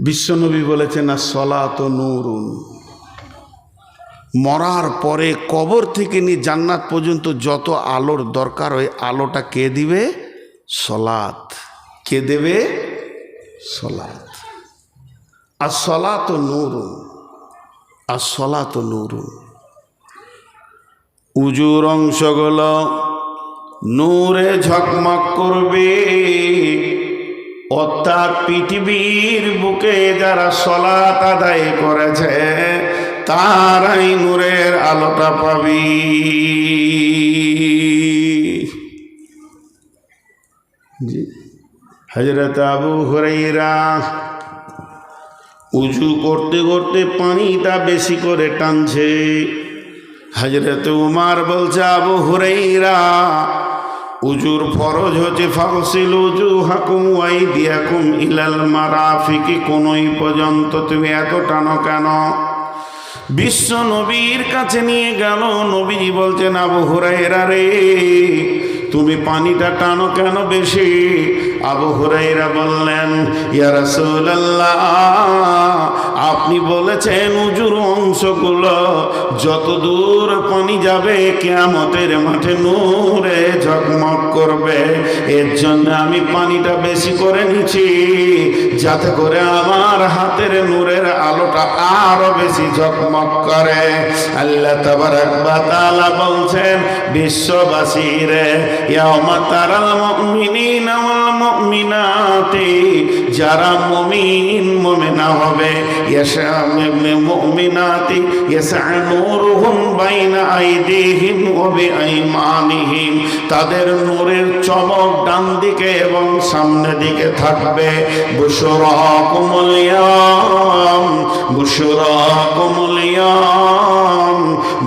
বিশ্বনবী বলেছেন as-সালাতু নূরুন। মরার পরে কবর থেকে নিয়ে জান্নাত পর্যন্ত যত আলোর দরকার ওই আলোটা কে দিবে? সালাত। কে দেবে? সালাত। as-সালাতু নূরুন, as-সালাতু নূরুন। উজুর অংশগুলো নূরে ঝকমক করবে, অর্থাৎ পৃথিবীর বুকে যারা সালাত আদায় করেছে তারাই নূরের আলোটা পাবি। হযরত আবু হুরায়রা উজু করতে করতে পানিটা বেশি করে টানছে। হযরত উমর বলছে, আবু হুরায়রা উজুর ফরজ হচ্ছে ফাগসিলু উজুহাকুম ওয়া আইদিয়াকুম ইলাল মারাফিকি, কোনই পর্যন্ত তুমি এত টানো কেন? বিশ্ব নবীর কাছে নিয়ে গেল, নবীজি বলছেন, আবু হুরায়রা রে তুমি পানিটা টানো কেন বেশি? আবু হুরায়রা বললেন, ইয়া রাসূলুল্লাহ আপনি বলেছেন উজুর অংশগুলো যত দূর পানি যাবে কিয়ামতের মাঠে নূরে ঝকমক করবে, এর জন্য আমি পানিটা বেশি করে নিচ্ছি যাতে করে আমার হাতের নূরের আলোটা আরো বেশি ঝকমক করে। আল্লাহ তাবারাক ওয়া তাআলা বলছেন, বিশ্ববাসীরে ইয়াউমা তারাল মুমিনিনা ওয়াল মুমিনাতি, যারা মুমিন মুমিনা হবে, মুমিনাতি ইয়াসআ নূরুহুম বাইনা আইদিহিম ওয়া বিআইমানিহিম, তাদের নূরের চমক ডান দিকে এবং সামনে দিকে থাকবে। বুশরাকুমুল ইয়াম, বুশরাকুমুল ইয়াম,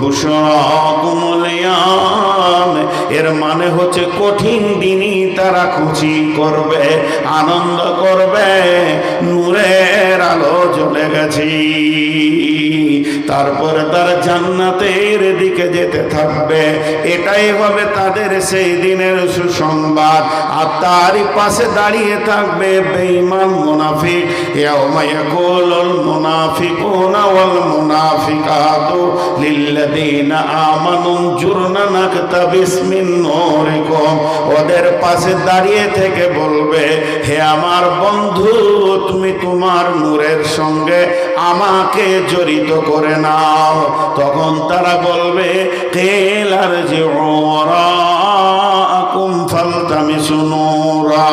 বুশরাকুমুল ইয়াম, এর মানে হচ্ছে কঠিন দিনই তারা খুশি করবে, আনন্দ করবে, নূরের আলো জ্বলে গেছে। তারপরে তারা জান্নাতের দিকে যেতে থাকবে, এটাই হবে তাদের সেই দিনের সুসংবাদ। আর তারই পাশে দাঁড়িয়ে থাকবে বেঈমান মুনাফিক। ইয়াউমা ইয়াকুলুল মুনাফিকুনা ওয়াল মুনাফিকাতু লিল্লাযীনা আমানু জুরনা নাকতাবিস মিন নূরিকুম, ওদের পাশে দাঁড়িয়ে থেকে বলবে, হে আমার বন্ধু তুমি তোমার নূরের সঙ্গে আমাকে জড়িত করে নাও। তখন তারা বলবে, কিলার জিউরাকুম ফালতামিসু নূরা,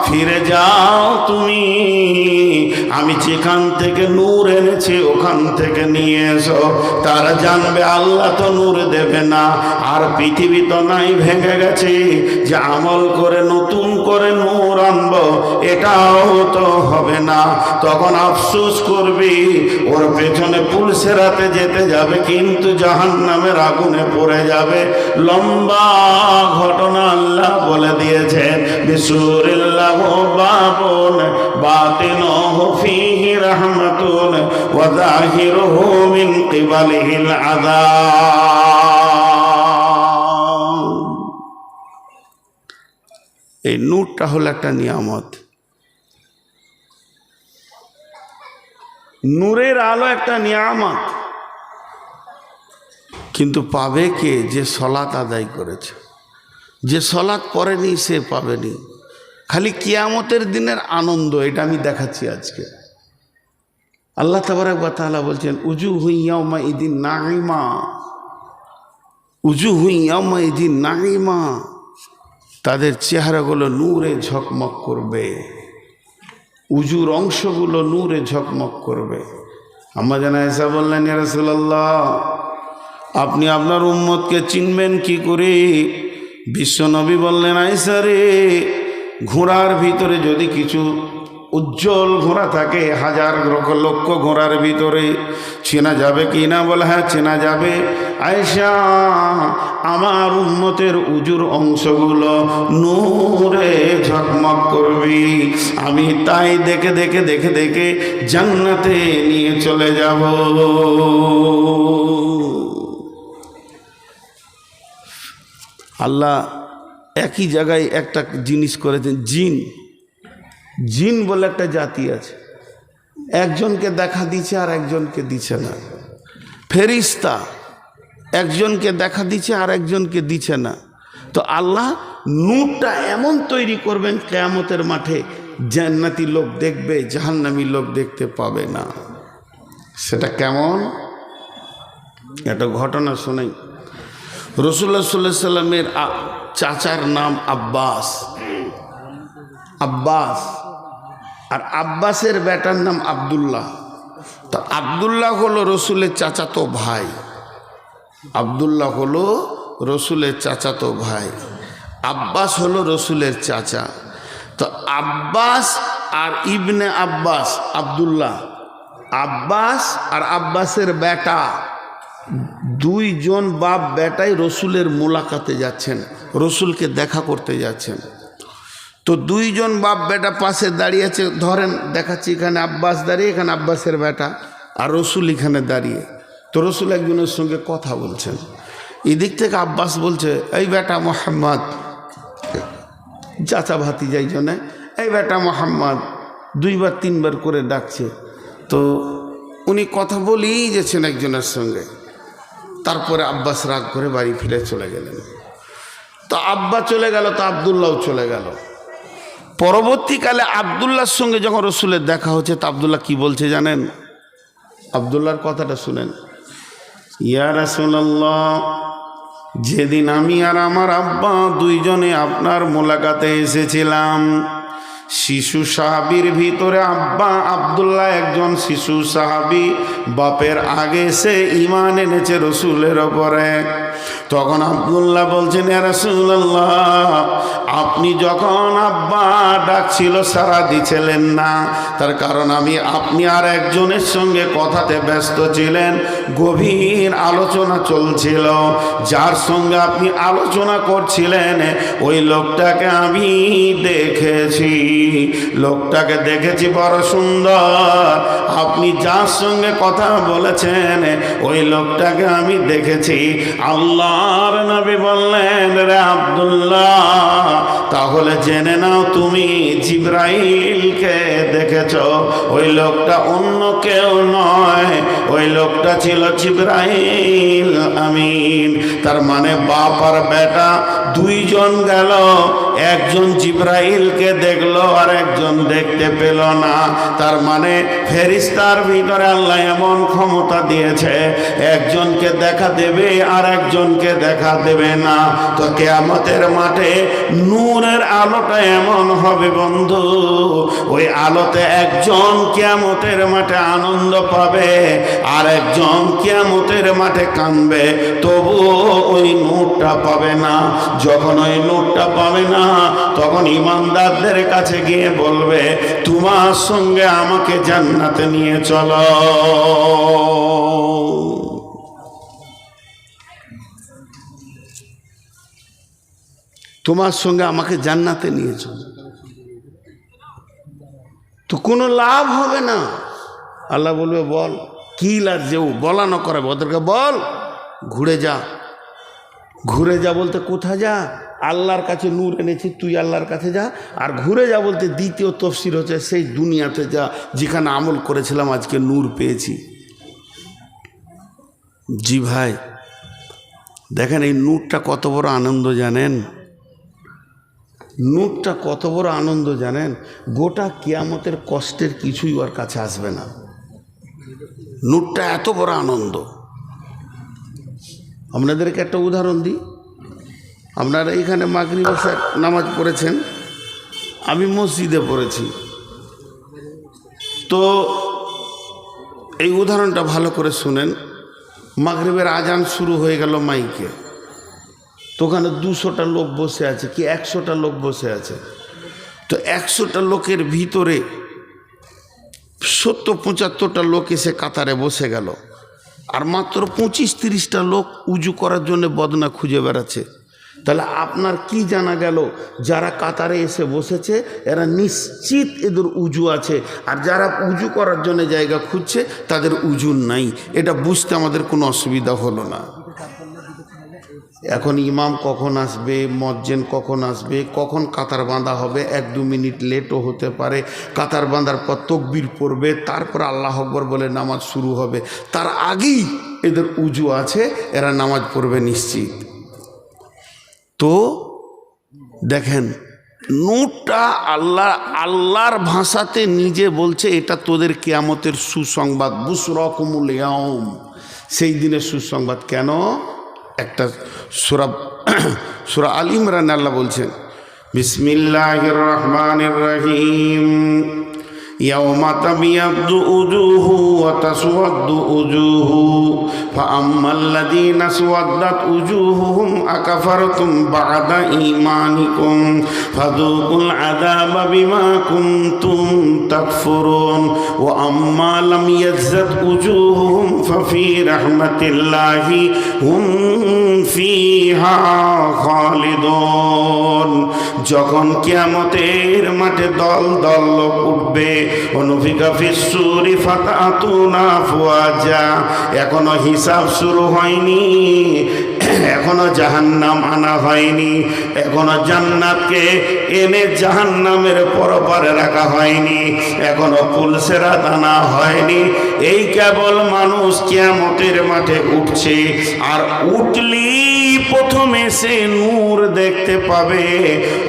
ফিরে যাও তুমি, আমি যেখান থেকে নূর এনেছি ওখান থেকে নিয়ে এসো। তারা জানবে আল্লাহ তো নূর দেবে না, আর পৃথিবী তো নাই, ভেঙে গেছে, যে আমল করে নতুন করে নূর আনবো এটাও তো হবে না। তখন আফসোস করবি, ওর পেছনে পুলসেরাতে যেতে যাবে কিন্তু জাহান্নামের আগুনে পড়ে যাবে। লম্বা ঘটনা আল্লাহ বলে দিয়েছেন, বিসুরিল্লাহু বাবুন বাতিনুহু ফীহি রাহমাতুন ওয়া যাহিরুহু মিন কিবালিহিল আযাব। এই নূরটা হলো একটা নিয়ামত, নূরের আলো একটা নিয়ামত, কিন্তু পাবে কে? যে সালাত আদায় করেছে। যে সালাত পড়েনি সে পাবেনি। খালি কিয়ামতের দিনের আনন্দ, এটা আমি দেখাচ্ছি আজকে। আল্লাহ তাবারাক ওয়া তাআলা বলছেন, উজুহু ইয়াওমাইদিন নাঈমা, উজুহু ইয়াওমাইদিন নাঈমা, তাদের চেহারাগুলো নূরে ঝকমক করবে, উজুর অংশগুলো নূরে ঝকমক করবে। আম্মা জান আয়েশা বললেন, ইয়া রাসূলুল্লাহ আপনি আপনার উম্মতকে চিনবেন কি করে? বিশ্বনবী বললেন, আয়েশা রে, ঘোড়ার ভিতরে যদি কিছু উজ্জ্বল ঘোড়া থাকে, হাজার লক্ষ ঘোড়ার ভিতরে চেনা যাবে কি না? বলে হ্যাঁ চেনা যাবে। আয়েশা, আমার উম্মতের উজুর অংশগুলো নূরে ঝকমক করবি, আমি তাই দেখে দেখে দেখে দেখে জান্নাতে নিয়ে চলে যাব। আল্লাহ একই জায়গায় একটা জিনিস করেছেন, জিন, জিন বলে একটা জাতি আছে। একজনকে দেখা দিচ্ছে আর একজনকে দিচ্ছে না। ফেরেশতা একজনকে দেখা দিচ্ছে আর একজনকে দিচ্ছে না। তো আল্লাহ নূরটা এমন তৈরি করবেন কিয়ামতের মাঠে, জান্নাতি লোক দেখবে, জাহান্নামী লোক দেখতে পাবে না। সেটা কেমন? একটা ঘটনা শোনাই। রাসূলুল্লাহ সাল্লাল্লাহু আলাইহি সাল্লামের চাচার নাম আব্বাস। আব্বাস আর আব্বাসের বেটার নাম আব্দুল্লাহ। তো আব্দুল্লাহ হলো রসুলের চাচাতো ভাই। আব্দুল্লাহ হলো রসুলের চাচাতো ভাই, আব্বাস হলো রসুলের চাচা। তো আব্বাস আর ইবনে আব্বাস, আব্দুল্লাহ, আব্বাস আর আব্বাসের বেটা, দুইজন বাপ বেটাই রসুলের মোলাকাতে যাচ্ছেন, রসুলকে দেখা করতে যাচ্ছেন। তো দুইজন বাপ বেটা পাশে দাঁড়িয়ে আছে, ধরেন দেখাচ্ছি, এখানে আব্বাস দাঁড়িয়ে, এখানে আব্বাসের বেটা, আর রসুল এখানে দাঁড়িয়ে। তো রসুল একজনের সঙ্গে কথা বলছেন। এদিক থেকে আব্বাস বলছে, এই বেটা মোহাম্মদ, চাচা ভাতিজাই জনে, এই বেটা মোহাম্মদ, দুইবার তিনবার করে ডাকছে। তো উনি কথা বলেই যাচ্ছেন একজনের সঙ্গে। তারপরে আব্বাস রাগ করে বাড়ি ফিরে চলে গেলেন। তো আব্বা চলে গেল, তো আব্দুল্লাহও চলে গেল। পরবর্তীকালে আব্দুল্লাহর সঙ্গে যখন রসুলের দেখা হচ্ছে, তো আব্দুল্লাহ কি বলছে জানেন? আব্দুল্লাহর কথাটা শুনেন। ইয়া রাসূলুল্লাহ, যেদিন আমি আর আমার আব্বা দুইজনে আপনার মোলাকাতে এসেছিলাম, শিশু সাহাবীর ভিতরে আব্বা আব্দুল্লাহ একজন শিশু সাহাবী, বাপের আগে সে ঈমান এনেছে রসুলের ওপরে। তখন আব্দুল্লাহ বলছেন, ইয়া রাসূলুল্লাহ, আপনি যখন আব্বা ডাকছিল সাড়া দিছিলেন না, তার কারণ আপনি আর একজনের সঙ্গে কথাতে ব্যস্ত ছিলেন, গভীর আলোচনা চলছিল। যার সঙ্গে আপনি আলোচনা করছিলেন ওই লোকটাকে আমি দেখেছি, লোকটাকে দেখেছি, বড় সুন্দর। আপনি যার সঙ্গে কথা বলেছেন ওই লোকটাকে আমি দেখেছি। আল্লাহর নবী বললেন, রে আব্দুল্লাহ, তাহলে জেনে নাও তুমি জিবরাইলকে দেখেছো। ওই লোকটা অন্য কেউ নয়, ওই লোকটা ছিল জিবরাইল আমিন। তার মানে বাপ আর বেটা দুইজন গেল, একজন জিবরাইলকে দেখলো আর একজন দেখতে পেল না। তার মানে ফেরেশতার ভিতরে আল্লাহ এমন ক্ষমতা দিয়েছে, একজনকে দেখা দেবে আর একজনকে দেখা দেবে না। তো কিয়ামতের মাঠে নূরের আলোটা এমন হবে বন্ধু, ওই আলোতে একজন কিয়ামতের মাঠে আনন্দ পাবে আর একজন কিয়ামতের মাঠে কাঁদবে, তবুও ওই নূরটা পাবে না। যখন ওই নূরটা পাবে না, তখন ঈমানদারদের কাছে গিয়ে বলবে, তোমার সঙ্গে আমাকে জান্নাতে নিয়ে চলো। তোমার সঙ্গে আমাকে জান্নাতে নিয়ে চলো। তো কোনো লাভ হবে না। আল্লাহ বলবে, বল কি লাভ? যে বলা না করে ওদেরকে বল, ঘুরে যা। ঘুরে যা বলতে কোথায় যা? আল্লাহর কাছে নূর এনেছি, তুই আল্লাহর কাছে যা। আর ঘুরে যা বলতে দ্বিতীয় তফসির হচ্ছে সেই দুনিয়াতে যা, যেখানে আমল করেছিলাম আজকে নূর পেয়েছি। জি ভাই, দেখেন এই নূরটা কত বড় আনন্দ জানেন? নূরটা কত বড় আনন্দ জানেন? গোটা কিয়ামতের কষ্টের কিছুই ওর কাছে আসবে না। নূরটা এত বড় আনন্দ। আপনাদেরকে একটা উদাহরণ দিই। আপনারা এখানে মাগরিবের নামাজ পড়েছেন, আমি মসজিদে পড়েছি। তো এই উদাহরণটা ভালো করে শুনেন। মাগরিবের আজান শুরু হয়ে গেল মাইকে, তো ওখানে 200টা লোক বসে আছে, কি 100টা লোক বসে আছে। তো 100টা লোকের ভিতরে 70-75টা লোক এসে কাতারে বসে গেল, আর মাত্র 25-30টা লোক উজু করার জন্য বদনা খুঁজে বেড়াচ্ছে। তাহলে আপনার কি জানা গেল? যারা কাতারে এসে বসেছে এরা নিশ্চিত এদের উজু আছে, আর যারা উজু করার জন্য জায়গা খুঁজছে তাদের উজু নাই। এটা বুঝতে আমাদের কোনো অসুবিধা হলো না। এখন ইমাম কখন আসবে, মজ্জেন কখন আসবে, কখন কাতার বাঁধা হবে, 1-2 মিনিট লেটও হতে পারে। কাতার বাঁধার পর তকবীর পড়বে, তারপর আল্লাহ আকবার বলে নামাজ শুরু হবে। তার আগেই এদের উজু আছে, এরা নামাজ পড়বে নিশ্চিত। তো দেখেন নূরটা আল্লাহর ভাষাতে নিজে বলছে এটা তোদের কিয়ামতের সুসংবাদ, বুশরাকুমুল ইয়াউম, সেই দিনের সুসংবাদ। কেন? একটা সূরা আল ইমরান আল্লাহ বলছেন বিসমিল্লাহির রহমানির রহিম ইয়াউমা তাবিয়াদ্দু উজুহু ওয়া তাসওয়াদ্দু উজুহু ফাআম্মাল্লাযীনা আসওয়াদ্দাত উজুহুহুম আকাফারতুম বা'দা ঈমানিকুম ফাযুকুল আযাবা বিমা কুনতুম তাকফুরুন ওয়া আম্মা লাম ইয়াযযাত উজুহুহুম ফাফি রাহমাতিল্লাহি হুম ফিহা খালিদুন। যখন কিয়ামতের মাঠে দল দল লোক উঠবে, অনুফিকা ফিসসুরি ফাতাতুনা আফওয়াজা, এখনো হিসাব শুরু হয়নি, এখনো জাহান্নাম আনা হয়নি, এখনো জান্নাতকে এনে জাহান্নামের পরপারে রাখা হয়নি, এখনো পুলসেরাত আনা হয়নি। এই কেবল মানুষ কিয়ামতের মাঠে উঠছে, আর উঠলি প্রথমে সে নূর দেখতে পাবে।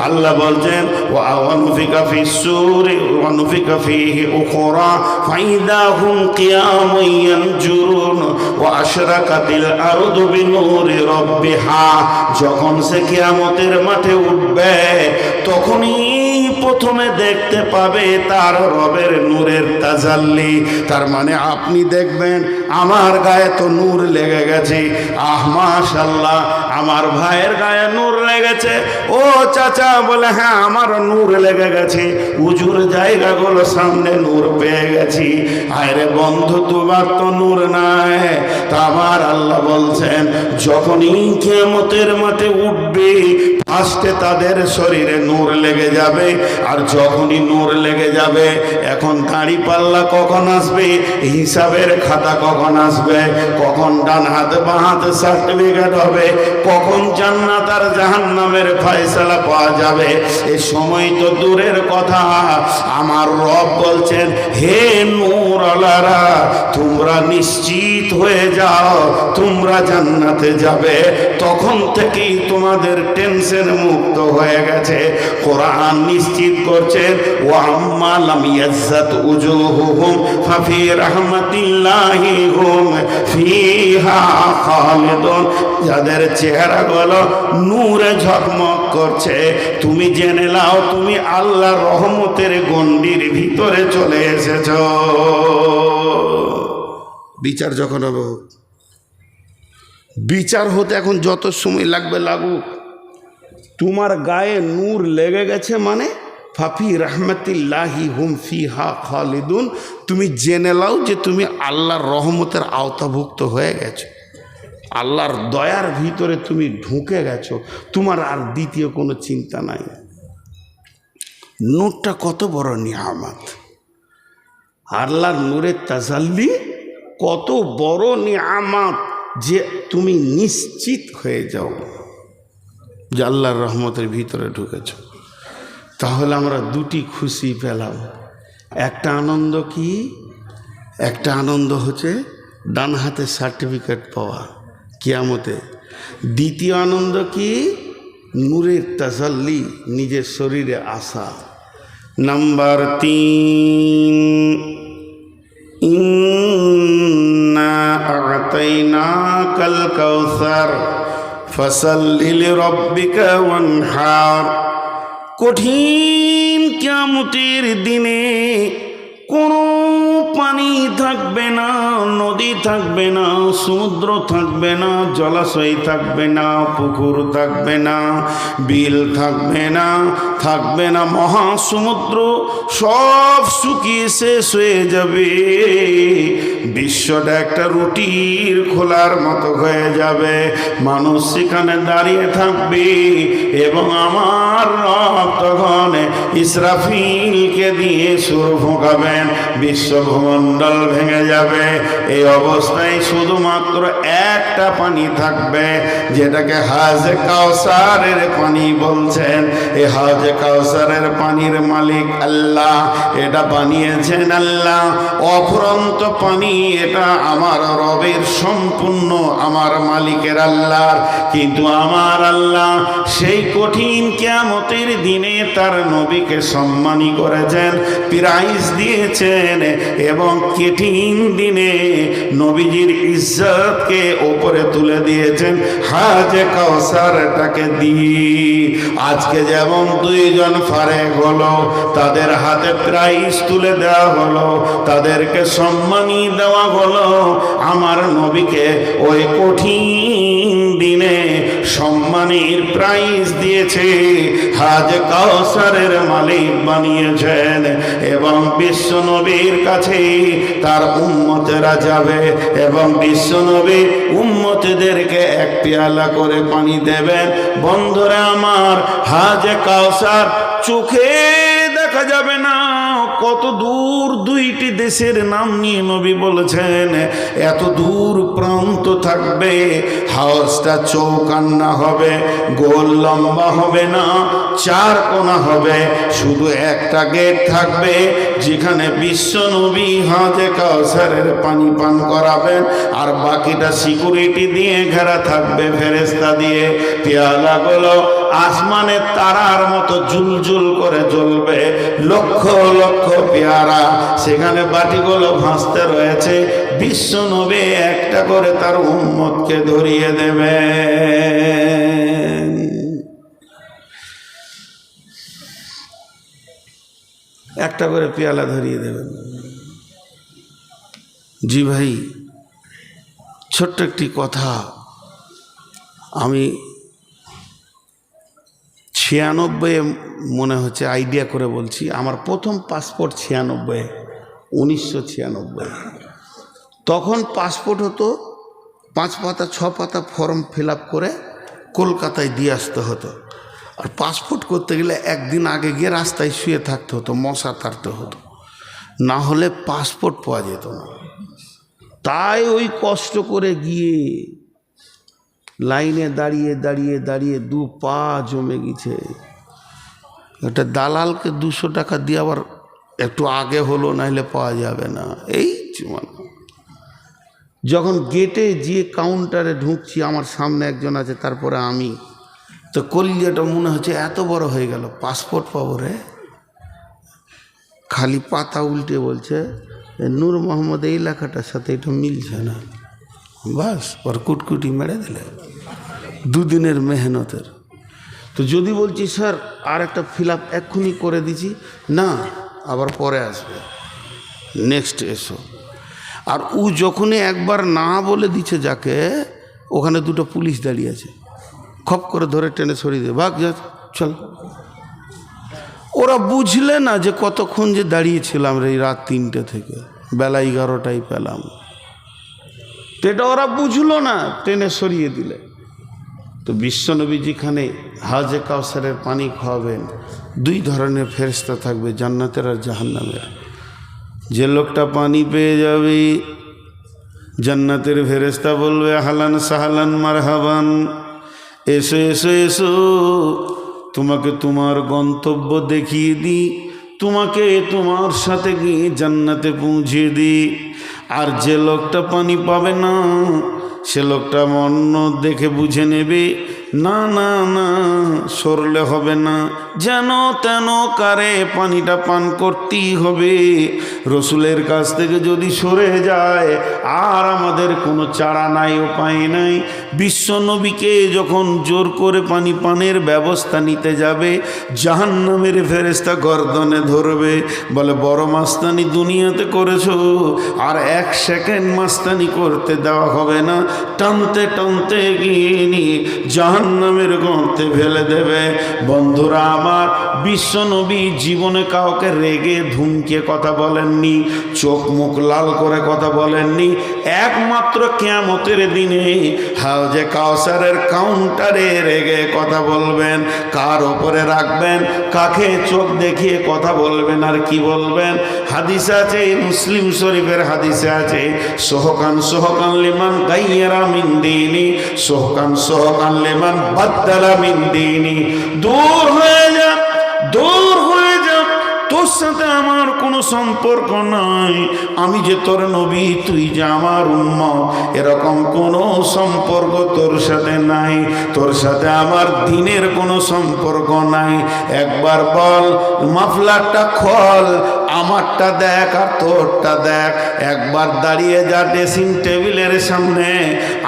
আল্লাহ বলছেন ওয়া অনুফিকা ফিসসুরি ওয়া অনুফিকা ফিহি উখরা ফাইদা হুম কিয়ামুন ইয়ানজুরুন ওয়া আশরাকাতিল আরদু বিনূরি রাব্বিহা। যখন সে কিয়ামতের মাঠে উঠবে তখনই প্রথমে দেখতে পাবে তার রবের নূরের তাজাল্লি। তার মানে আপনি দেখবেন আমার গায়ে তো নূর লেগে গেছে, আহ মাশাআল্লাহ আমার ভাইয়ের গায়ে নূর লেগেছে। ও চাচা বলে হ্যাঁ আমার নূর লেগে গেছে, উজুর জায়গাগুলো সামনে নূর পেয়ে গেছি। আরে বন্ধু তোমার তো নূর নাই। তা আমার আল্লাহ বলছেন যখনই কিয়ামতের মাঠে উঠবে ফার্স্টে তাদের শরীরে নূর লেগে যাবে। আর যখনই নূর লেগে যাবে, এখন দাড়ি পাল্লা কখন আসবে, হিসাবের খাতা কখন আসবে, কখন ডান হাত বাঁ হাত সার্টিফিকেট হবে, কখন জান্নাত আর জাহান্নামের ফয়সালা পাওয়া যাবে, এই সময় তো দূরের কথা। আমার রব বলছেন হে নূর আলারা তোমরা নিশ্চিত হয়ে যাও, তোমরা জান্নাতে যাবে। তখন থেকেই তোমাদের টেনশন মুক্ত হয়ে গেছে। কোরআন নিশ্চিত করছেন ওয়া আম্মা লাম ইয়াজ্জাত উজুহুহুম ফাফি রাহমাতিল্লাহি হুম ফিহা খালিদুন। যাদের চেহারাগুলো নূরে ঝকমক করছে, তুমি জেনে নাও তুমি আল্লাহর রহমতের গণ্ডির ভিতরে চলে এসেছো। বিচার যখন হবে, বিচার হতে এখন যত সময় লাগবে লাগুক, তোমার গায়ে নূর লেগে গেছে মানে ফাফি রাহমাতিল্লাহি হুম ফিহা খালিদুন। তুমি জেনে নাও যে তুমি আল্লাহর রহমতের আওতাভুক্ত হয়ে গেছো, আল্লাহর দয়ার ভিতরে তুমি ঢুকে গেছো, তোমার আর দ্বিতীয় কোনো চিন্তা নাই। নূরটা কত বড় নিয়ামত, আল্লাহর নূরের তাজাল্লি কত বড় নিয়ামত যে তুমি নিশ্চিত হয়ে যাও যে আল্লাহর রহমতের ভিতরে ঢুকেছ। তাহলে আমরা দুটি খুশি পেলাম। একটা আনন্দ কি? একটা আনন্দ হচ্ছে ডান হাতে সার্টিফিকেট পাওয়া কিয়ামতে। দ্বিতীয় আনন্দ কি? নূরের তাজাল্লি নিজের শরীরে আসা। নাম্বার 3, ইন্না আ'তাইনাকাল কাউসার ফাসাল্লি লিরাব্বিকা ওয়ানহার। কঠিন কিয়ামতের দিনে কোনো পানি থাকবে না, নদী থাকবে না, সমুদ্র থাকবে না, জলাশয় থাকবে না, পুকুর থাকবে না, বিল থাকবে না, থাকবে না মহাসমুদ্র, সব শুকিয়ে শেষ হয়ে যাবে। বিশ্বটা একটা রুটির খোলার মতো হয়ে যাবে। মানুষ সেখানে দাঁড়িয়ে থাকবে এবং আমার রব তখন ইসরাফিলকে দিয়ে সুর ফোঁকাবেন, বিশ্বভূমণ্ডল ভেঙে যাবে। এই অবস্থায় শুধুমাত্র একটা পানি থাকবে, যেটাকে হাজে কাউসারের পানি বলছেন। এই হাজে কাউসারের পানির মালিক আল্লাহ, এটা বানিয়েছেন আল্লাহ। অফুরন্ত পানি, এটা আমার রবের সম্পূর্ণ আমার মালিকের আল্লাহর। কিন্তু আমার আল্লাহ সেই কঠিন কিয়ামতের দিনে তার নবীকে সম্মানী করেছেন, প্রাইজ দিয়েছেন এবং কঠিন দিনে নবীজির ইজ্জতকে উপরে তুলে দিয়েছেন হাজে কাউসারটাকে দিয়ে। আজকে যেমন দুইজন ফারেক হলো, তাদের হাতে প্রাইজ তুলে দেওয়া হলো, তাদেরকে সম্মানী দেওয়া হলো, আমার নবীকে ওই কঠিন দিনে সম্মানের প্রাইজ দিয়েছে, হাজে কাউসারের মালিক বানিয়েছেন। এবং বিশ্ব নবীর কাছে তার উম্মতেরা যাবে এবং বিশ্ব নবী উম্মতদেরকে এক পেয়ালা করে পানি দেবেন। বন্ধুরা আমার, হাজে কাউসার চোখে দেখা যাবে না। কত দূর দুইটি দেশের নাম নিয়ে নবী বলেছেন, এত দূর প্রান্ত থাকবে। হাউসটা চৌকান্না হবে, গোল লম্বা হবে না, চার কোণা হবে, শুধু একটা গেট থাকবে যেখানে বিশ্ব নবী হাজে কাউসারের পানি পান করাবেন, আর বাকিটা সিকিউরিটি দিয়ে ঘেরা থাকবে ফেরেশতা দিয়ে। পেয়ালাগুলো আসমানের তারার মতো ঝুলঝুল করে জ্বলবে, লক্ষ লক্ষ পেয়ারা সেখানে বাটিগুলো ভাসতে রয়েছে। বিশ্ব নবী একটা করে তার উম্মতকে ধরিয়ে দেবে। একটা করে পেয়ালা ধরিয়ে দেবেন। জি ভাই, ছোট্ট একটি কথা, আমি 96 মনে হচ্ছে আইডিয়া করে বলছি, আমার প্রথম পাসপোর্ট 1996। তখন পাসপোর্ট হতো 5 পাতা 6 পাতা ফর্ম ফিল আপ করে কলকাতায় দিয়ে আসতে হতো। আর পাসপোর্ট করতে গেলে একদিন আগে গিয়ে রাস্তায় শুয়ে থাকতে হতো, মশা তাড়তে হতো, না হলে পাসপোর্ট পাওয়া যেত না। তাই ওই কষ্ট করে গিয়ে লাইনে দাঁড়িয়ে দাঁড়িয়ে দাঁড়িয়ে 2 পা জমে গেছে। একটা দালালকে 200 টাকা দিয়ে আবার একটু আগে হলো, নাহলে পাওয়া যাবে না। এই যখন গেটে গিয়ে কাউন্টারে ঢুকছি, আমার সামনে একজন আছে, তারপরে আমি, তো কলিজাটা মনে হচ্ছে এত বড় হয়ে গেল, পাসপোর্ট পাবো রে। খালি পাতা উল্টে বলছে নূর মোহাম্মদ এই লেখাটার সাথে এটা মিলছে না। বাস ওর কুটকুটি মেরে দিলে 2 দিনের মেহনতের। তো যদি বলছি স্যার আর একটা ফিল আপ এক্ষুনি করে দিছি, না আবার পরে আসবে, নেক্সট এসো। আর ও যখনই একবার না বলে দিচ্ছে যাকে, ওখানে 2টো পুলিশ দাঁড়িয়ে আছে, খপ করে ধরে টেনে সরিয়ে দিয়ে ভাগ যা চল। ওরা বুঝলে না যে কতক্ষণ যে দাঁড়িয়েছিলাম রে, রাত 3টে থেকে বেলা 11টায় পেলাম। তো এটা ওরা বুঝলো না, টেনে সরিয়ে দিলে। তো বিশ্বনবী যেখানে হাজে কাউসারের পানি খাওয়াবেন, 2 ধরনের ফেরেশতা থাকবে, জান্নাতের আর জাহান্নামের। যে লোকটা পানি পেয়ে যাবে, জান্নাতের ফেরেশতা বলবে হালান সাহালান মারহাবান, এসো এসো এসো, তোমাকে তোমার গন্তব্য দেখিয়ে দিই, তোমাকে তোমার সাথে গিয়ে জান্নাতে পৌঁছে দিই। আর যে লোকটা পানি পাবে না, সে লোকটা অন্য দেখে বুঝে নেবে, না না না সরলে হবে না, যেন তেন কারে পানিটা পান করতেই হবে। রসুলের কাছ থেকে যদি সরে যায় আর আমাদের কোনো চারা নাই, উপায় নাই। বিশ্বনবীকে যখন জোর করে পানি পানের ব্যবস্থা নিতে যাবে, জাহান্নামের ফেরেশতা গর্দনে ধরবে, বলে বড় মাস্তানি দুনিয়াতে করেছো, আর 1 সেকেন্ড মাস্তানি করতে দেওয়া হবে না। টানতে টানতে গিয়ে নিয়ে জাহান্নামের গর্তে ফেলে দেবে। বন্ধুরা আমার, বিশ্বনবী জীবনে কাউকে রেগে ধুমকে কথা বলেননি, চোখ মুখ লাল করে কথা বলেননি। একমাত্র কিয়ামতের দিনে হাউজে কাউসারের কাউন্টারে রেগে কথা বলবেন। কার ওপরে রাখবেন, কাকে চোখ দেখিয়ে কথা বলবেন আর কি বলবেন? হাদিসে আছে, মুসলিম শরীফের হাদিসে আছে, সোহকান সোহকান লিমান গাইয়ারা মিন দীনি, সোহকান সোহকান লিমান বাদদালা মিন দীনি। দূর হয়ে যা, দূর হয়ে যা, তোর সাথে আমার কোনো সম্পর্ক নাই। আমি যে তোর নবী, তুই যে আমার উম্মত, এরকম কোনো সম্পর্ক তোর সাথে নাই। তোর সাথে আমার দিনের কোনো সম্পর্ক নাই। একবার বল, মাফলারটা খোল, আমারটা দেখ আর তোরটা দেখ। একবার দাঁড়িয়ে যা ড্রেসিং টেবিলের সামনে।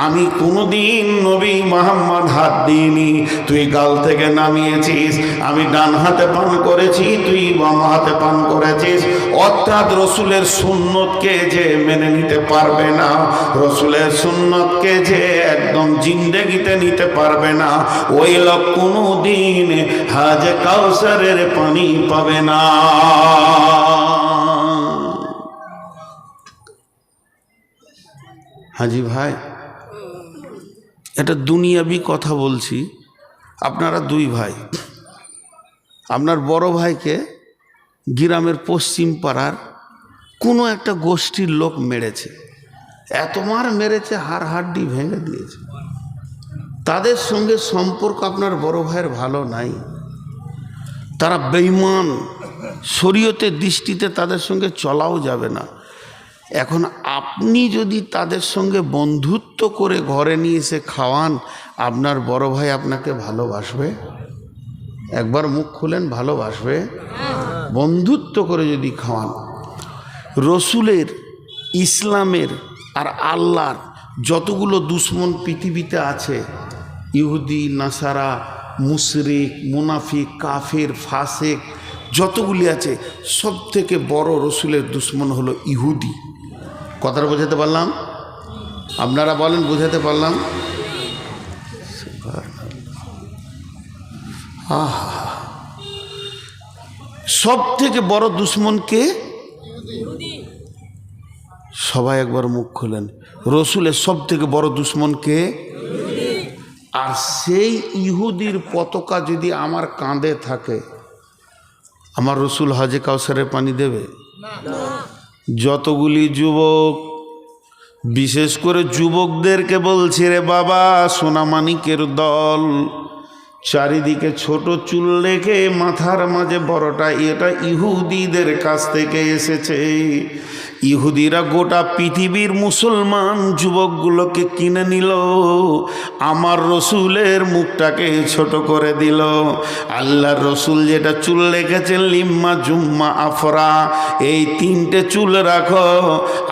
আমি কোনোদিন নবী মুহাম্মদ হাত দিইনি, তুই গাল থেকে নামিয়েছিস। আমি ডান হাতে পান করেছি, তুই বাম হাতে পান করেছিস। অর্থাৎ রসুলের সুন্নতকে যে মেনে নিতে পারবে না, রসুলের সুন্নতকে যে একদম জিন্দেগিতে নিতে পারবে না, ওই লোক কোনোদিন হাজে কাউসারের পানি পাবে না। হাজি ভাই, এটা দুনিয়াবি কথা বলছি। আপনারা দুই ভাই, আপনার বড় ভাইকে গ্রামের পশ্চিম পাড়ার কোনো একটা গোষ্ঠীর লোক মেরেছে, এত মার মেরেছে, হাড় হাড্ডি ভেঙে দিয়েছে। তাদের সঙ্গে সম্পর্ক আপনার বড় ভাইয়ের ভালো নাই, তারা বেঈমান, শরীয়তের দৃষ্টিতে তাদের সঙ্গে চলাও যাবে না। এখন আপনি যদি তাদের সঙ্গে বন্ধুত্ব করে ঘরে নিয়ে এসে খাওয়ান, আপনার বড় ভাই আপনাকে ভালোবাসবে? একবার মুখ খুলেন, ভালোবাসবে? বন্ধুত্ব করে যদি খাওয়ান। রসুলের, ইসলামের আর আল্লাহর যতগুলো দুশ্মন পৃথিবীতে আছে, ইহুদি, নাসারা, মুশরিক, মুনাফিক, কাফের, ফাসেক, যতগুলি আছে, সব থেকে বড় রসুলের দুশ্মন হলো ইহুদি। কথাটা বোঝাতে পারলাম? আপনারা বলেন, বোঝাতে পারলাম? সব থেকে বড় দুশ্মন কে? সবাই একবার মুখ খোলেন। রসুলের সব থেকে বড় দুশ্মন কে? আর সেই ইহুদির পতাকা যদি আমার কাঁধে থাকে, আমার রসুল হাজে কাউসারের পানি দেবে? যতগুলি যুবক, বিশেষ করে যুবকদেরকে বলছে, রে বাবা, সোনামানিকের দল, চারিদিকে ছোট চুল রেখে মাথার মাঝে বড়টা, এটা ইহুদিদের কাছ থেকে এসেছে। ইহুদিরা গোটা পৃথিবীর মুসলমান যুবকগুলোকে কিনে নিল, আমার রসুলের মুখটাকে ছোট করে দিল। আল্লাহর রসুল যেটা চুল রেখেছেন, লিম্মা জুম্মা আফরা, এই তিনটে চুল রাখো,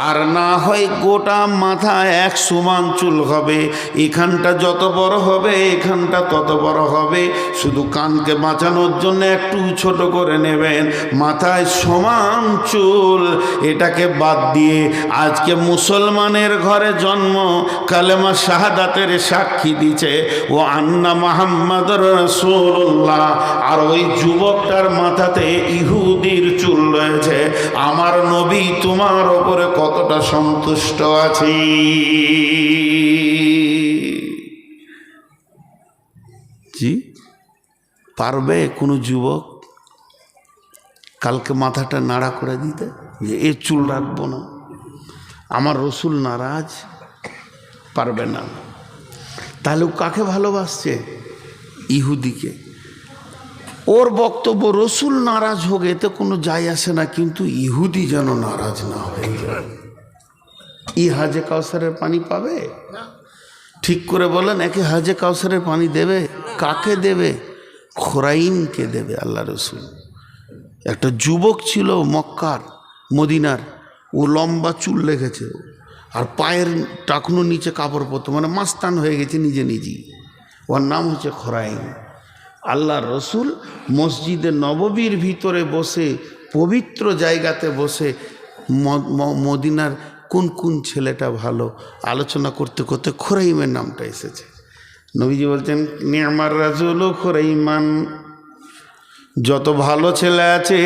আর না হয় গোটা মাথা এক সমান চুল হবে। এখানটা যত বড় হবে, এখানটা তত বড় হবে। শুধু কানকে বাঁচানোর জন্য একটু ছোট করে নেবেন, মাথায় সমান চুল। এটাকে বাদ দিয়ে আজকে মুসলমানের ঘরে জন্ম, কালেমা শাহাদাতের সাক্ষী দিচ্ছে, ও আন্না মুহাম্মাদুর রাসূলুল্লাহ, আর ওই যুবকটার মাথাতে ইহুদির চুল রয়েছে। আমার নবী তোমার ওপরে কতটা সন্তুষ্ট আছে? জি, পারবে কোনো যুবক কালকে মাথাটা নাড়া করে দিতে যে এ চুল রাখবো না, আমার রসুল নারাজ? পারবে না। তাহলে ও কাকে ভালোবাসছে? ইহুদিকে। ওর বক্তব্য, রসুল নারাজ হোক, এতে কোনো যায় আসে না, কিন্তু ইহুদি যেন নারাজ না হয়ে যায়। ই হাজে কাউসারের পানি পাবে? ঠিক করে বলেন, একে হাজে কাউসারের পানি দেবে? কাকে দেবে? খোরাইনকে দেবে আল্লাহ রসুল। একটা যুবক ছিল মক্কার, মদিনার, ও লম্বা চুল রেখেছে, আর পায়ের টাকনো নিচে কাপড় পরতো, মানে মাস্তান হয়ে গেছে নিজে নিজেই। ওর নাম হচ্ছে খোরাইন। আল্লাহ রসুল মসজিদে নববীর ভিতরে বসে, পবিত্র জায়গাতে বসে, মদিনার কোন কোন ছেলেটা ভালো আলোচনা করতে করতে খোরাইমের নামটা এসেছে। নবীজি বলছেন নি'মার রাজুলু খুরাইমান, যত ভালো ছেলে আছে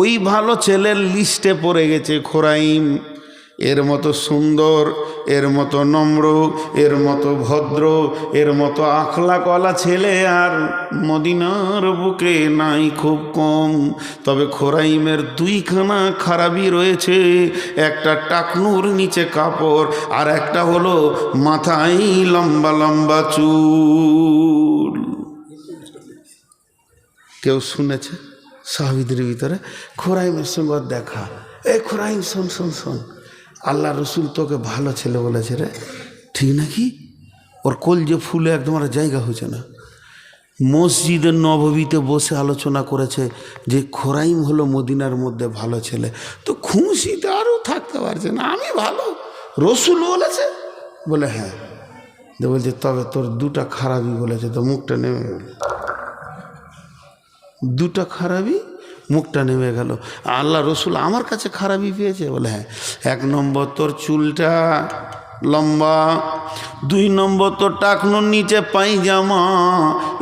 ওই ভালো ছেলের লিস্টে পড়ে গেছে খুরাইম। এর মতো সুন্দর, এর মতো নম্র, এর মতো ভদ্র, এর মতো আখলাকওয়ালা ছেলে আর মদিনার বুকে নাই, খুব কম। তবে খোরাইমের দুইখানা খারাপই রয়েছে, একটা টাকনুর নিচে কাপড়, আর একটা হলো মাথায় লম্বা লম্বা চুল। কেউ শুনেছে সাহাবীদের ভিতরে খোরাইমের সঙ্গে দেখা? এই খোরাইম শোন শোন শোন, আল্লাহ রসুল তোকে ভালো ছেলে বলেছে রে, ঠিক নাকি? ওর কলজে ফুলে একদম আর জায়গা হয়েছে না। মসজিদের নববীতে বসে আলোচনা করেছে যে খোরাইম হলো মদিনার মধ্যে ভালো ছেলে। তো খুশিতে আরও থাকতে পারছে না, আমি ভালো, রসুল বলেছে বলে হ্যাঁ। বলছে তবে তোর দুটা খারাপই বলেছে, তো মুখটা নেমে গেল, দুটা খারাপই মুখটা নেমে গেল। আল্লাহ রসুল আমার কাছে খারাপই পেয়েছে বলে হ্যাঁ। 1 নম্বর তোর চুলটা লম্বা, 2 নম্বর তোর টাকনুর নিচে পায়জামা,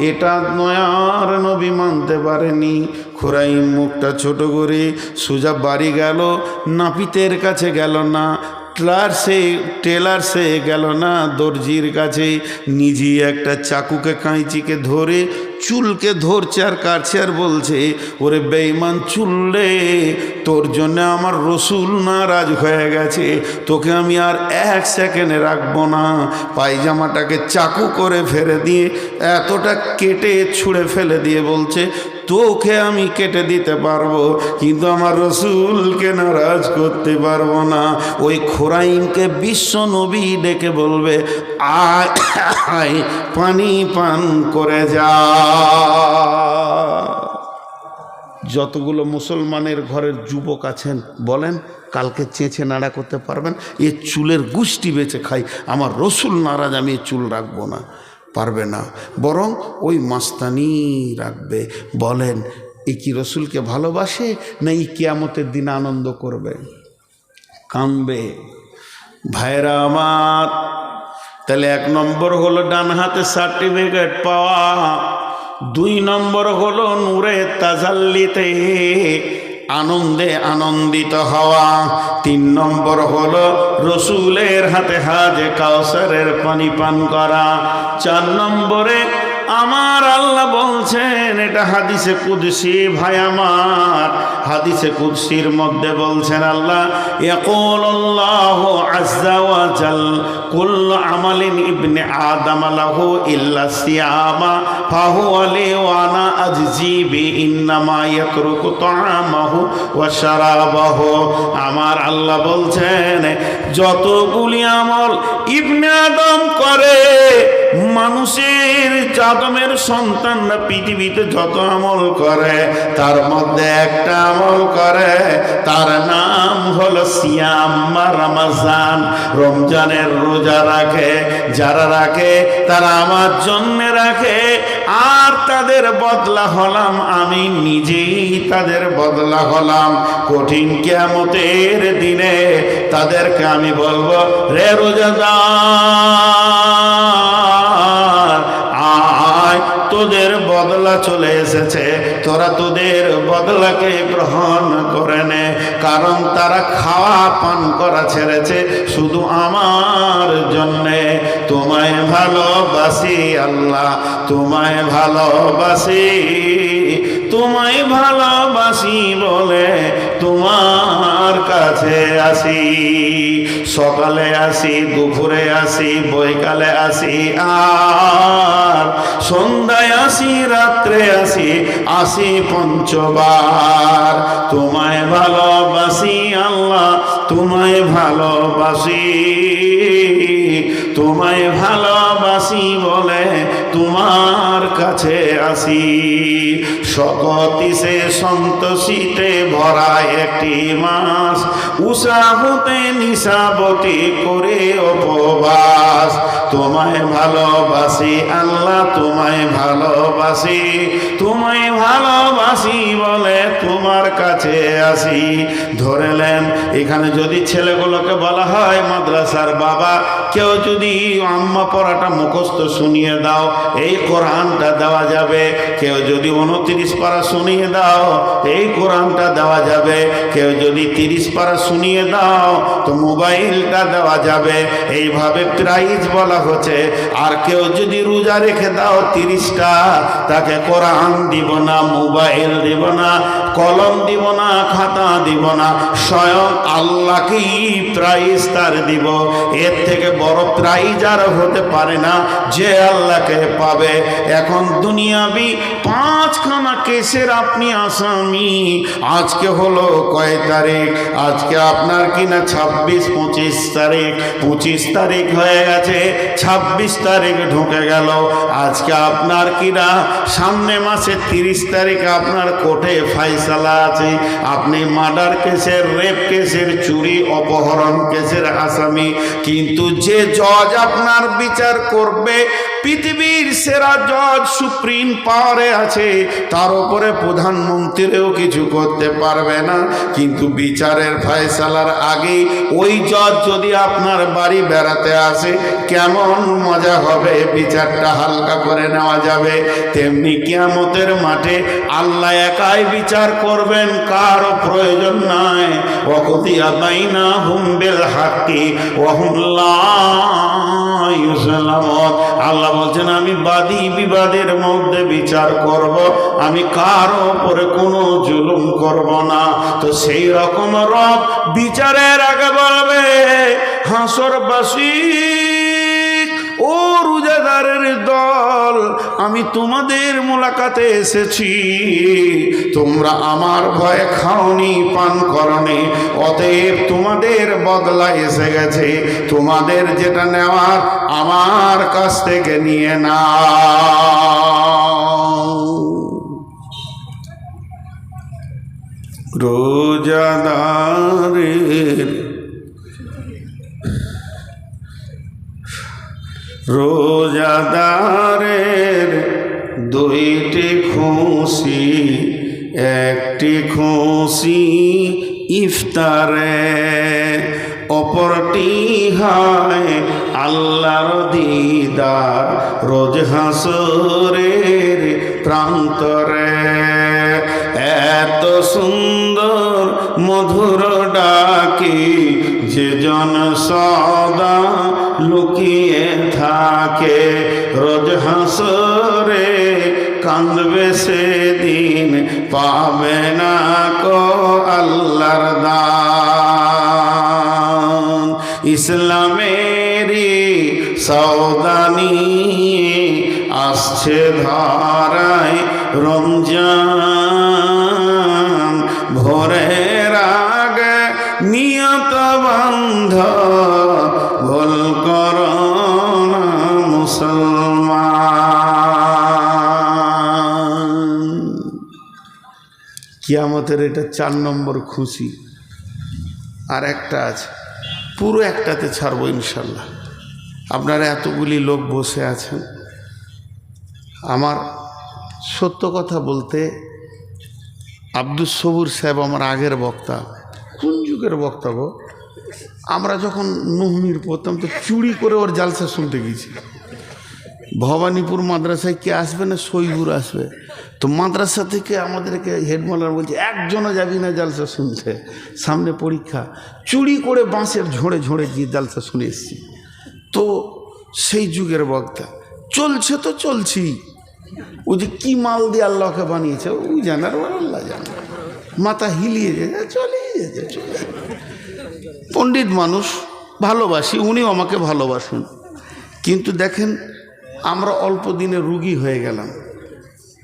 এটা নয়ার নবী মানতে পারেনি। খোরাইম মুখটা ছোট করে সোজা বাড়ি গেল, নাপিতের কাছে গেল না, টেলার্সে গেল না, দর্জির কাছে, নিজে একটা চাকুকে কাঁচিকে ধরে চুলকে ধরছে আর কাটছে আর বলছে ওরে বেঈমান চুল রে, তোর জন্য আমার রসুল নারাজ হয়ে গেছে, তোকে আমি আর 1 সেকেন্ডে রাখবো না। পায়জামাটাকে চাকু করে ফেলে দিয়ে এতটা কেটে ছুঁড়ে ফেলে দিয়ে বলছে তোকে আমি কেটে দিতে পারবো, কিন্তু আমার রসুলকে নারাজ করতে পারবো না। ওই খোরাইমকে বিশ্ব নবী ডেকে বলবে আয় আয় পানি পান করে যা। যতগুলো মুসলমানের ঘরের যুবক আছেন বলেন কালকে চেঁচে নাড়া করতে পারবেন? এ চুলের গুষ্টি বেঁচে খাই, আমার রসুল নারাজ, আমি এ চুল রাখবো না, পারবে না, বরং ওই মাস্তানি রাখবে। বলেন এ কি রসুলকে ভালোবাসে না এই কিয়ামতের দিন আনন্দ করবে, কাঁদবে? ভাইরা আমার, তাহলে 1 নম্বর হলো ডান হাতে সার্টিফিকেট পাওয়া, 2 নম্বর হলো নূরে তাজাল্লিতে আনন্দে আনন্দিত হওয়া, 3 নম্বর হলো রসুলের হাতে হাজে কাউসারের পানি পান করা, 4 নম্বরে আমার আল্লাহ বলছেন, এটা হাদিসে কুদসি ভাই আমার, হাদিসে কুদসির মধ্যে বলছেন আল্লাহ ইয়াকুলুল্লাহু আযজা ওয়া জাল কুল্লু আমালিন ইবনে আদম লাহু ইল্লা সিয়ামা ফাহুয়া লি ওয়া আনা আজজি বি ইন্নামা ইয়াতরুকু তাআমাহু ওয়া শারাবাহু। আমার আল্লাহ বলছেন যতগুলি আমল ইবনে আদম করে, মানুষের আদমের সন্তানরা পৃথিবীতে যত আমল করে তার মধ্যে একটা আমল করে, তার নাম হলো সিয়াম বা রমজান। রমজানের রোজা রাখে, যারা রাখে তারা আমার জন্য রাখে, আর তাদের বদলা হলাম আমি নিজেই, তাদের বদলা হলাম। কঠিন কিয়ামতের দিনে তাদেরকে আমি বলবো রে রোজাদার আয়, তোদের বদলা চলে এসেছে, তোরা তোদের বদলাকে গ্রহণ করে নে। কারণ তারা খাওয়া পান করা ছেড়েছে শুধু আমার জন্যে। তোমায় ভালোবাসি আল্লাহ, তোমায় ভালোবাসি, তোমায় ভালোবাসি বলে তোমার কাছে আসি। সকালে আসি, দুপুরে আসি, বৈকালে আসি, আর সন্ধ্যায় আসি, রাত্রে আসি, আসি পঞ্চবার। তোমায় ভালোবাসি আল্লাহ, তোমায় ভালোবাসি, তোমায় ভালোবাসি বলে তোমার কাছে আসি। শকতিতে সন্তোষিতে ভরা একটি মাস, উষা হতে নিশাবতী করে উপবাস। তোমায় ভালোবাসি আল্লাহ তোমায় ভালোবাসি, তোমায় ভালোবাসি বলে তোমার কাছে আসি। ধরেলেন এখানে যদি ছেলেগুলোকে বলা হয় মাদ্রাসার বাবা, কেউ যদি আম্মা পড়াটা মুখস্থ শুনিয়ে দাও, এই কোরআনটা দেওয়া যাবে। কেউ যদি 29 পারা শুনিয়ে দাও, এই কোরআনটা দেওয়া যাবে। কেউ যদি 30 পারা শুনিয়ে দাও তো মোবাইলটা দেওয়া যাবে। এইভাবে প্রাইজ বলা হচ্ছে। আর কেউ যদি রোজা রেখে দাও 30টা, তাকে কোরআন দিব না, মোবাইল দিব না, কলম দিব না, খাতা দিব না, স্বয়ং আল্লাহকেই প্রাইজ তার দিব। এর থেকে বড় প্রাইজ আর হতে পারে না যে আল্লাহকে পাবে। এখন দুনিয়াবি 5খানা কেসের আপনি আসামি। আজকে হলো কয় তারিখ? আজকে আপনার কিনা 26-25 তারিখ। 25 তারিখ হয়ে গেছে, 26 তারিখ ঢুকে গেল। আজকে আপনার কিনা সামনে মাসে 30 তারিখ আপনার কোর্টে ফাইসালা আছে। আপনি মার্ডার কেসের, রেপ কেসের, চুরি অপহরণ কেসের আসামি। কিন্তু যে জজ আপনার বিচার করবে, পৃথিবীর সেরা জজ সুপ্রিম পাওয়ারে আছে, তার উপরে প্রধানমন্ত্রীও কিছু করতে পারবে না। কিন্তু বিচারের ফয়সালার আগে ওই জজ যদি আপনার বাড়ি বেড়াতে আসে, কেমন মজা হবে, বিচারটা হালকা করে নেওয়া যাবে। তেমনি কিয়ামতের মাঠে আল্লাহ একাই বিচার করবেন, কারও প্রয়োজন নাই। ওয়াকুদিয়া বাইনাহুম বিল হাক্কি ওয়া হুম লা ইউযলামুন। আল্লাহ বলছেন আমি বাদী বিবাদের মধ্যে বিচার করব, আমি কারো উপরে কোনো জুলুম করব না। তো সেই রকম রব বিচারের আগে বলবে, হাসরবাসী ও রোজাদারের দল, আমি তোমাদের মোলাকাতে এসেছি। তোমরা আমার ভয়ে খাওনি, পান করনি, অতএব তোমাদের বদলা এসে গেছে। তোমাদের যেটা নেওয়ার আমার কাছ থেকে নিয়ে নাও। রোজাদারের দুইটি খুশি, একটি খুশি ইফতারে, অপরটি হয় আল্লাহর দিদার রোজ হাসরের প্রান্তরে। এত সুন্দর মধুর ডাকি যে জন সদা লুকিয়ে থাকে, রোজ হাসরে কাঁদবে সেদিন, পাবে না কো আল্লাহর দান। ইসলামেরই সওদানি আসছে ধারায় রমজান, ভোরের আগে নিয়ত বন্ধ, ভুল করো না মুসলমান। কিয়ামতের এটা 4 নম্বর খুশি। আর একটা আছে, পুরো একটাতে ছাড়বো ইনশাল্লাহ। আপনারা এতগুলি লোক বসে আছেন, আমার সত্য কথা বলতে আব্দুস সবুর সাহেব আমার আগের বক্তা, কোন যুগের বক্তা গো, আমরা যখন নুহমির পড়তাম তো চুরি করে ওর জালসা শুনতে গেছি। ভবানীপুর মাদ্রাসায় কে আসবে না, সইগুর আসবে। তো মাদ্রাসা থেকে আমাদেরকে হেডমাস্টার বলছে একজনও যাবি না জালসা শুনতে, সামনে পরীক্ষা। চুরি করে বাঁশের ঝোড়ে ঝোড়ে গিয়ে জালসা শুনে এসছি। তো সেই যুগের বক্তা চলছে তো চলছি, ওই যে কী মাল দিয়ে আল্লাহকে বানিয়েছে ওই জানার, আল্লাহ জানে, মাথা হিলিয়ে যেতে চলে যেতে। পণ্ডিত মানুষ, ভালোবাসি, উনিও আমাকে ভালোবাসেন। কিন্তু দেখেন আমরা অল্প দিনে রুগী হয়ে গেলাম।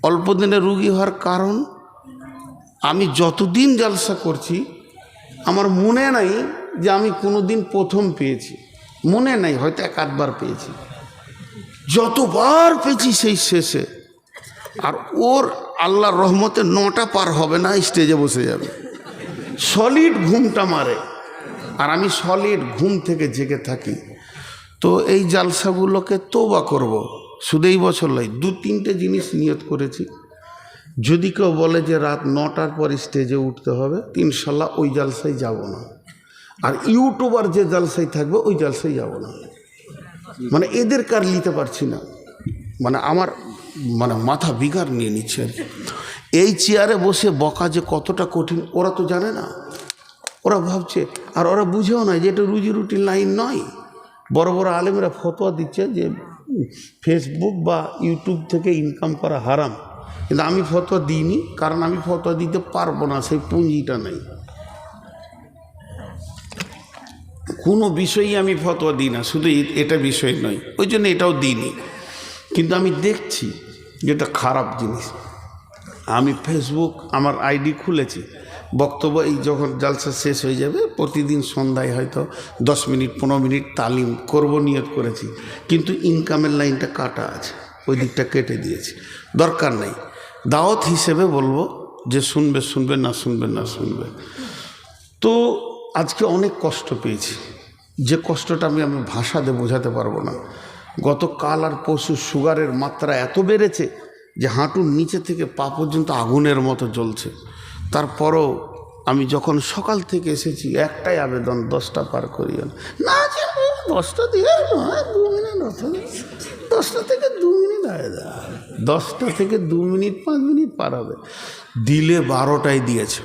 অল্প দিনে রুগী হওয়ার কারণ, আমি যতদিন জালসা করছি আমার মনে নাই যে আমি কোনো দিন প্রথম পেয়েছি, মনে নাই, হয়তো 1-8 বার পেয়েছি। যতবার পেয়েছি সেই শেষে। আর ওর আল্লাহর রহমতে 9টা পার হবে না, স্টেজে বসে যাবে, সলিড ঘুমটা মারে। আর আমি সলিড ঘুম থেকে জেগে থাকি। তো এই জালসাগুলোকে তওবা করব, শুধু এই বছর নয়, 2-3টে জিনিস নিয়ত করেছি। যদি কেউ বলে যে রাত 9টার পর স্টেজে উঠতে হবে, ইনশাল্লাহ ওই জালসায় যাব না। আর ইউটিউবার যে জালসায় থাকবে ওই জালসায় যাব না। মানে এদের কার নিতে পারছি না, মানে আমার মাথা বিগার নিয়ে নিচ্ছে আর কি। এই চেয়ারে বসে বকা যে কতটা কঠিন ওরা তো জানে না, ওরা ভাবছে, আর ওরা বুঝেও না যে এটা রুজি রুটির লাইন নয়। বড় বড় আলেমেরা ফতোয়া দিচ্ছে যে ফেসবুক বা ইউটিউব থেকে ইনকাম করা হারাম, কিন্তু আমি ফতোয়া দিইনি, কারণ আমি ফতোয়া দিতে পারবো না, সেই পুঁজিটা নেই। কোনো বিষয়েই আমি ফতোয়া দিই না, শুধু এটা বিষয় নয়, ওই জন্য এটাও দিইনি। কিন্তু আমি দেখছি যেটা খারাপ জিনিস। আমি ফেসবুক আমার আইডি খুলেছি, বক্তব্য এই যখন জালসা শেষ হয়ে যাবে প্রতিদিন সন্ধ্যায় হয়তো 10 মিনিট 15 মিনিট তালিম করব নিয়ত করেছি, কিন্তু ইনকামের লাইনটা কাটা আছে, ওই দিকটা কেটে দিয়েছি, দরকার নেই। দাওয়াত হিসেবে বলবো যে শুনবে শুনবে, না শুনবে না শুনবে। তো আজকে অনেক কষ্ট পেয়েছি, যে কষ্টটা আমি ভাষা দিয়ে বোঝাতে পারবো না। গতকাল আর পরশু সুগারের মাত্রা এত বেড়েছে যে হাঁটুর নিচে থেকে পা পর্যন্ত আগুনের মতো জ্বলছে। তারপরও আমি যখন সকাল থেকে এসেছি একটাই আবেদন, 10টা পার করিও না। 10টা দিয়ে 2 মিনিট, 10টা থেকে 2 মিনিট, 10টা থেকে 2 মিনিট 5 মিনিট পার হবে। দিলে 12টায় দিয়েছে,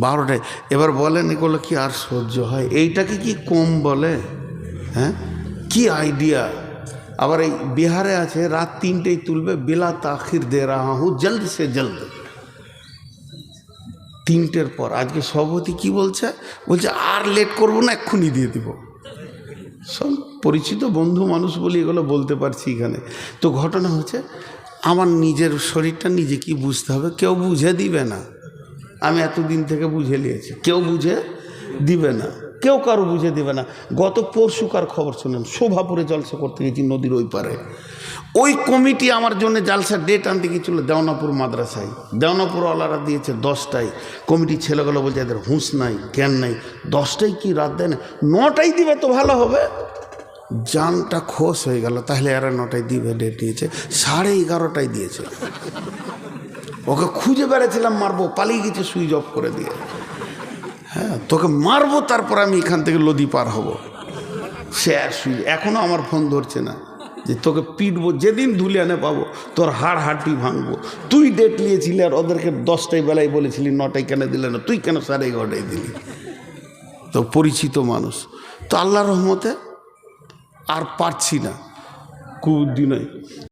12টায়। এবার বলেন এগুলো কি আর সহ্য হয়? এইটাকে কি কম বলে? হ্যাঁ, কি আইডিয়া। আবার এই বিহারে আছে রাত 3টেই তুলবে, বেলা তাখির দে রাহা হুঁ, জলদ সে জলদ। 3টের পর। আজকে সভাপতি কি বলছে, আর লেট করবো না, এক্ষুনি দিয়ে দিব। সব পরিচিত বন্ধু মানুষ বলি এগুলো বলতে পারছি এখানে। তো ঘটনা হচ্ছে, আমার নিজের শরীরটা নিজে কি বুঝতে হবে, কেউ বুঝে দিবে না। আমি এতদিন থেকে বুঝে নিয়েছি, কেউ বুঝে দিবে না, কেউ কারো বুঝে দেবে না। গত পরশুকার খবর শুনেন, শোভাপুরে জলসা করতে গেছি নদীর ওই পারে। ওই কমিটি আমার জন্য জালসার ডেট আনতে গিয়েছিল দেওনাপুর মাদ্রাসায়। দেওনাপুরওয়ালারা দিয়েছে 10টায়, কমিটির ছেলেগুলো বলছে এদের হুঁশ নাই, জ্ঞান নাই, 10টায় কি রাত দেয় না, 9টায় দিবে তো ভালো হবে। জানটা খোশ হয়ে গেল, তাহলে এরা 9টায় দিবে, ডেট নিয়েছে 11:30টায় দিয়েছে। ওকে খুঁজে বেড়াচ্ছিলাম, মারবো, পালিয়ে গেছে সুইচ অফ করে দিয়ে। হ্যাঁ, তোকে মারবো, তারপর আমি এখান থেকে নদী পার হব। সে এখনও আমার ফোন ধরছে না, যে তোকে পিটবো, যেদিন ধুলিয়ানে পাবো তোর হাড় ভাঙবো। তুই ডেট নিয়েছিলি আর ওদেরকে 10টায় বেলায় বলেছিলি, 9টায় কেন দিলে না, তুই কেন 11:30টায় দিলি? তো পরিচিত মানুষ। তো আল্লাহর রহমতে আর পারছি না, কুবুদ্ধি নয়।